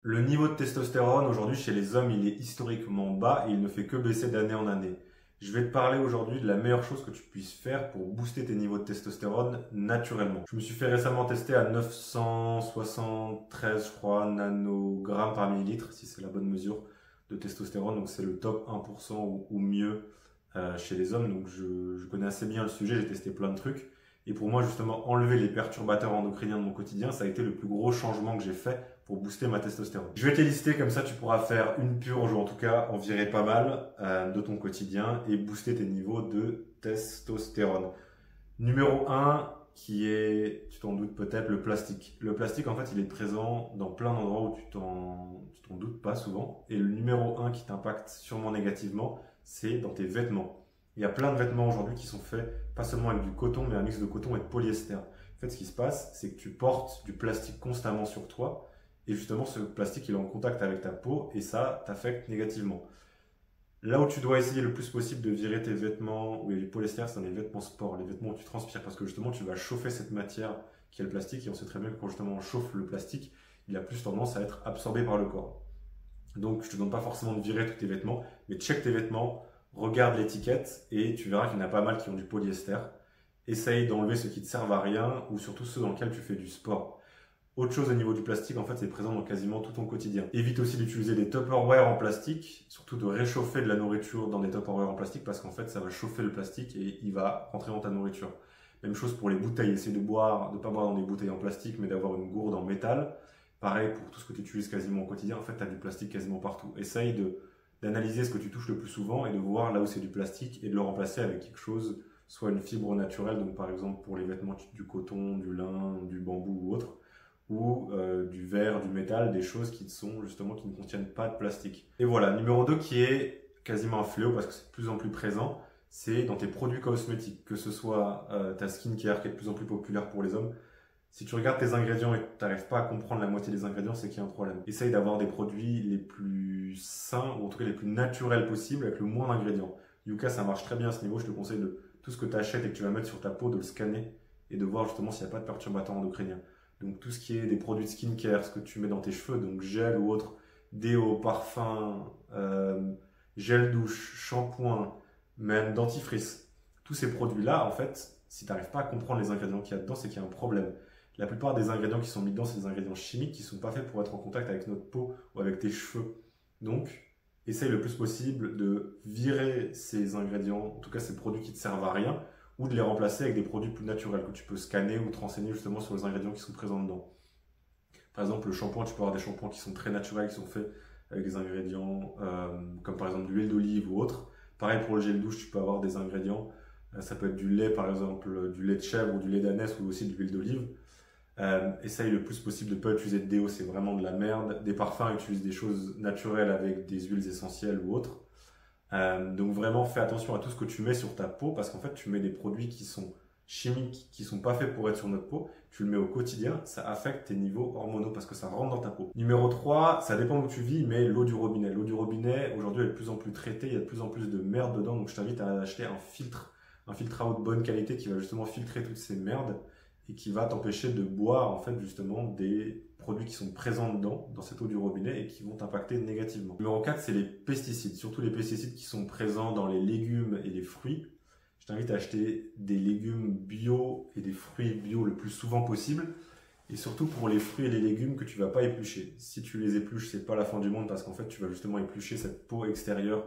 Le niveau de testostérone aujourd'hui chez les hommes, il est historiquement bas et il ne fait que baisser d'année en année. Je vais te parler aujourd'hui de la meilleure chose que tu puisses faire pour booster tes niveaux de testostérone naturellement. Je me suis fait récemment tester à 973, je crois, nanogrammes par millilitre, si c'est la bonne mesure de testostérone. Donc c'est le top 1% ou mieux chez les hommes. Donc je connais assez bien le sujet, j'ai testé plein de trucs. Et pour moi, justement, enlever les perturbateurs endocriniens de mon quotidien, ça a été le plus gros changement que j'ai fait pour booster ma testostérone. Je vais te les lister, comme ça tu pourras faire une purge ou en tout cas en virer pas mal de ton quotidien et booster tes niveaux de testostérone. Numéro un, qui est, tu t'en doutes peut-être, le plastique. Le plastique, en fait, il est présent dans plein d'endroits où tu t'en doutes pas souvent. Et le numéro un qui t'impacte sûrement négativement, c'est dans tes vêtements. Il y a plein de vêtements aujourd'hui qui sont faits pas seulement avec du coton, mais un mix de coton et de polyester. En fait, ce qui se passe, c'est que tu portes du plastique constamment sur toi. Et justement, ce plastique, il est en contact avec ta peau et ça t'affecte négativement. Là où tu dois essayer le plus possible de virer tes vêtements où il y a du polyester, c'est dans les vêtements sport, les vêtements où tu transpires, parce que justement tu vas chauffer cette matière qui est le plastique, et on sait très bien que quand justement on chauffe le plastique, il a plus tendance à être absorbé par le corps. Donc je te demande pas forcément de virer tous tes vêtements, mais check tes vêtements, regarde l'étiquette, et tu verras qu'il y en a pas mal qui ont du polyester. Essaye d'enlever ceux qui te servent à rien, ou surtout ceux dans lesquels tu fais du sport. Autre chose au niveau du plastique, en fait, c'est présent dans quasiment tout ton quotidien. Évite aussi d'utiliser des Tupperware en plastique, surtout de réchauffer de la nourriture dans des Tupperware en plastique parce qu'en fait, ça va chauffer le plastique et il va rentrer dans ta nourriture. Même chose pour les bouteilles, essaie de boire, de pas boire dans des bouteilles en plastique, mais d'avoir une gourde en métal. Pareil pour tout ce que tu utilises quasiment au quotidien, en fait, tu as du plastique quasiment partout. Essaye d'analyser ce que tu touches le plus souvent et de voir là où c'est du plastique et de le remplacer avec quelque chose, soit une fibre naturelle, donc par exemple pour les vêtements du coton, du lin, du bambou ou autre, ou du verre, du métal, des choses qui sont justement qui ne contiennent pas de plastique. Et voilà, numéro 2 qui est quasiment un fléau parce que c'est de plus en plus présent, c'est dans tes produits cosmétiques, que ce soit ta skincare qui est de plus en plus populaire pour les hommes. Si tu regardes tes ingrédients et que tu n'arrives pas à comprendre la moitié des ingrédients, c'est qu'il y a un problème. Essaye d'avoir des produits les plus sains, ou en tout cas les plus naturels possibles, avec le moins d'ingrédients. Yuka, ça marche très bien à ce niveau. Je te conseille de tout ce que tu achètes et que tu vas mettre sur ta peau, de le scanner et de voir justement s'il n'y a pas de perturbateurs endocriniens. Donc tout ce qui est des produits de skincare, ce que tu mets dans tes cheveux, donc gel ou autre, déo, parfum, gel douche, shampoing, même dentifrice. Tous ces produits-là, en fait, si tu n'arrives pas à comprendre les ingrédients qu'il y a dedans, c'est qu'il y a un problème. La plupart des ingrédients qui sont mis dedans, c'est des ingrédients chimiques qui ne sont pas faits pour être en contact avec notre peau ou avec tes cheveux. Donc, essaye le plus possible de virer ces ingrédients, en tout cas ces produits qui ne te servent à rien, ou de les remplacer avec des produits plus naturels que tu peux scanner ou te renseigner justement sur les ingrédients qui sont présents dedans. Par exemple, le shampoing, tu peux avoir des shampoings qui sont très naturels, qui sont faits avec des ingrédients comme par exemple de l'huile d'olive ou autre. Pareil pour le gel douche, tu peux avoir des ingrédients, ça peut être du lait par exemple, du lait de chèvre ou du lait d'ânesse ou aussi de l'huile d'olive. Essaye le plus possible de ne pas utiliser de déo, c'est vraiment de la merde. Des parfums, utilise des choses naturelles avec des huiles essentielles ou autres. Donc vraiment, fais attention à tout ce que tu mets sur ta peau parce qu'en fait, tu mets des produits qui sont chimiques, qui sont pas faits pour être sur notre peau. Tu le mets au quotidien, ça affecte tes niveaux hormonaux parce que ça rentre dans ta peau. Numéro 3, ça dépend où tu vis, mais l'eau du robinet. L'eau du robinet, aujourd'hui, elle est de plus en plus traitée, il y a de plus en plus de merde dedans, donc je t'invite à acheter un filtre à eau de bonne qualité qui va justement filtrer toutes ces merdes et qui va t'empêcher de boire en fait justement des produits qui sont présents dedans, dans cette eau du robinet et qui vont t'impacter négativement. Numéro 4, c'est les pesticides, surtout les pesticides qui sont présents dans les légumes et les fruits. Je t'invite à acheter des légumes bio et des fruits bio le plus souvent possible. Et surtout pour les fruits et les légumes que tu vas pas éplucher. Si tu les épluches, c'est pas la fin du monde parce qu'en fait, tu vas justement éplucher cette peau extérieure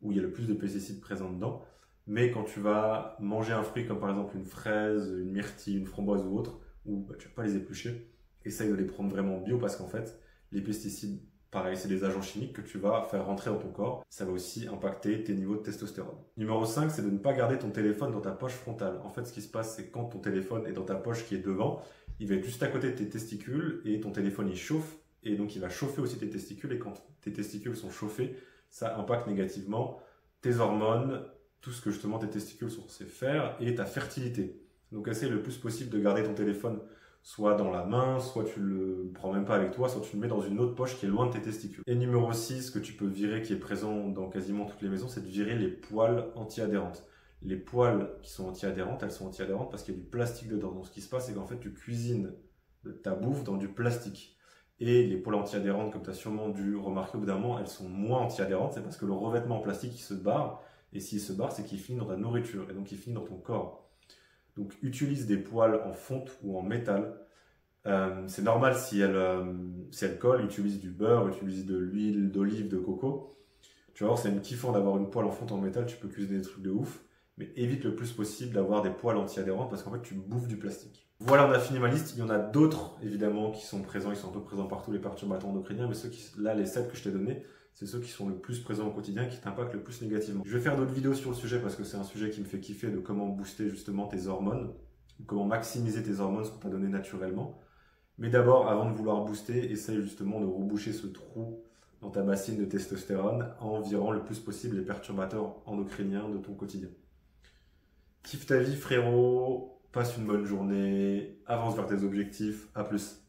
où il y a le plus de pesticides présents dedans. Mais quand tu vas manger un fruit comme par exemple une fraise, une myrtille, une framboise ou autre, où tu vas pas les éplucher, essaye de les prendre vraiment bio parce qu'en fait, les pesticides, pareil, c'est des agents chimiques que tu vas faire rentrer dans ton corps. Ça va aussi impacter tes niveaux de testostérone. Numéro 5, c'est de ne pas garder ton téléphone dans ta poche frontale. En fait, ce qui se passe, c'est quand ton téléphone est dans ta poche qui est devant, il va être juste à côté de tes testicules et ton téléphone il chauffe et donc il va chauffer aussi tes testicules et quand tes testicules sont chauffés, ça impacte négativement tes hormones, tout ce que justement tes testicules sont censés faire et ta fertilité. Donc essaye le plus possible de garder ton téléphone soit dans la main, soit tu le prends même pas avec toi, soit tu le mets dans une autre poche qui est loin de tes testicules. Et numéro 6, que tu peux virer, qui est présent dans quasiment toutes les maisons, c'est de virer les poêles anti-adhérentes. Les poêles qui sont anti-adhérentes, elles sont anti-adhérentes parce qu'il y a du plastique dedans. Donc ce qui se passe, c'est qu'en fait, tu cuisines ta bouffe dans du plastique. Et les poils anti-adhérentes, comme tu as sûrement dû remarquer au bout d'un moment, elles sont moins anti-adhérentes. C'est parce que le revêtement en plastique il se barre. Et s'il se barre, c'est qu'il finit dans ta nourriture. Et donc il finit dans ton corps. Donc utilise des poils en fonte ou en métal. C'est normal si elle colle, utilise du beurre, utilise de l'huile d'olive, de coco. Tu vas voir, c'est une kiffant d'avoir une poêle en fonte en métal, tu peux cuisiner des trucs de ouf. Mais évite le plus possible d'avoir des poêles anti-adhérentes parce qu'en fait tu bouffes du plastique. Voilà, on a fini ma liste. Il y en a d'autres évidemment qui sont présents, ils sont un peu présents partout les perturbateurs endocriniens, mais là les 7 que je t'ai donnés, c'est ceux qui sont le plus présents au quotidien, qui t'impactent le plus négativement. Je vais faire d'autres vidéos sur le sujet parce que c'est un sujet qui me fait kiffer de comment booster justement tes hormones, comment maximiser tes hormones, ce qu'on t'a donné naturellement. Mais d'abord, avant de vouloir booster, essaye justement de reboucher ce trou dans ta bassine de testostérone en virant le plus possible les perturbateurs endocriniens de ton quotidien. Kiffe ta vie frérot, passe une bonne journée, avance vers tes objectifs, à plus.